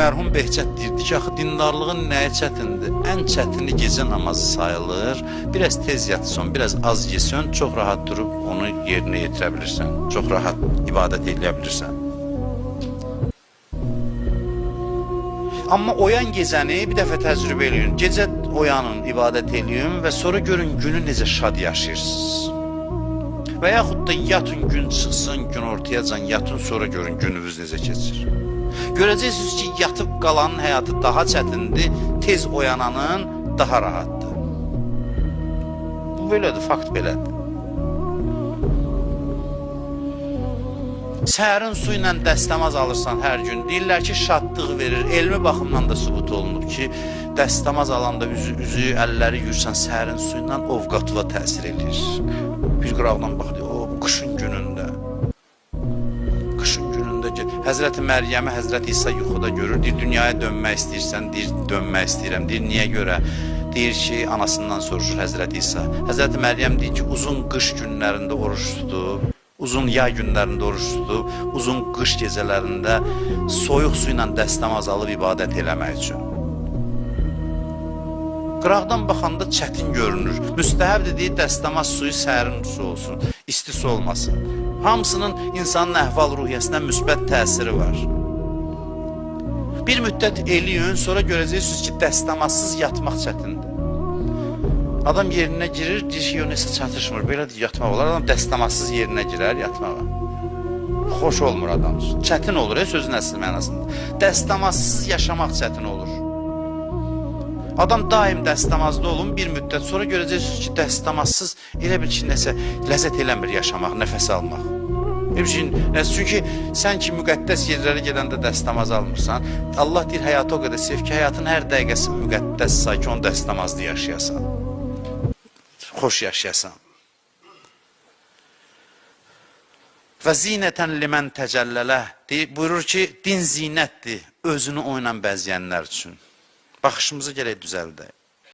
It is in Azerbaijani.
Mərhum Behçət deyirdi ki, axı dindarlığın nəyə çətindir? Ən çətini gecə namazı sayılır. Biraz tez yatsan, biraz az yesən, çox rahat durub onu yerinə yetirə bilirsən. Çox rahat ibadət edə bilirsən. Amma oyan gecəni bir dəfə təcrübə eləyin. Gecə oyanın, ibadət eləyin və sonra görün günü necə şad yaşayırsınız. Və yaxud da yatın, gün çıxsın, gün ortayacan yatın, sonra görün gününüz necə keçir. Görəcəksiniz ki, yatıb qalanın həyatı daha çətindir, tez oyananın daha rahatdır. Bu belədir, fakt belədir. Səhərin su ilə dəstəmaz alırsan hər gün, deyirlər ki, şadlıq verir. Elmi baxımdan da sübut olunub ki, dəstəmaz alanda üzü, əlləri yuyursan səhərin su ilə ovqatıva təsir edir. Bir qıraqdan baxır, o qışın günündə. Həzrəti Məryəmi Həzrəti İsa yuxuda görür, deyir, dünyaya dönmək istəyirsən, deyir, dönmək istəyirəm, deyir, niyə görə? Deyir ki, anasından soruşur Həzrəti İsa. Həzrəti Məryəm deyir ki, uzun qış günlərində oruç tutub, uzun yay günlərində oruç tutub, uzun qış gecələrində soyuq su ilə dəstəmaz alıb ibadət eləmək üçün. Qıraqdan baxanda çətin görünür. Müstəhəbdir deyir, dəstəmaz suyu sərin su olsun, isti su olmasın. Hamısının insanın əhval-ruhiyyəsinə müsbət təsiri var. Bir müddət eləyin, sonra görəcəksiniz ki, dəstəmazsız yatmaq çətindir. Adam yerinə girir, deyir ki, nəsə çatışmır, belə yatmaq olar. Adam dəstəmazsız yerinə girər, yatmağa. Xoş olmur adam üçün. Çətin olur, sözün əsl mənasında. Dəstəmazsız yaşamaq çətin olur. Adam daim dəstəmazda olun, bir müddət sonra görəcəksiniz ki, dəstəmazsız elə bil ki, nəsə ləzzət eləmir yaşamaq, nəfəs almaq. Çünki sən ki, müqəddəs yerlərə gedəndə dəstəmaz almırsan, Allah deyir, həyatı o qədər sev ki, həyatın hər dəqiqəsi müqəddəs say ki, onu dəstəmazda yaşayasan. Xoş yaşayasan. Və zinətən limən təcəllələ buyurur ki, din zinətdir, özünü oyla bəzəyənlər üçün. Baxışımızı gələk düzəldək.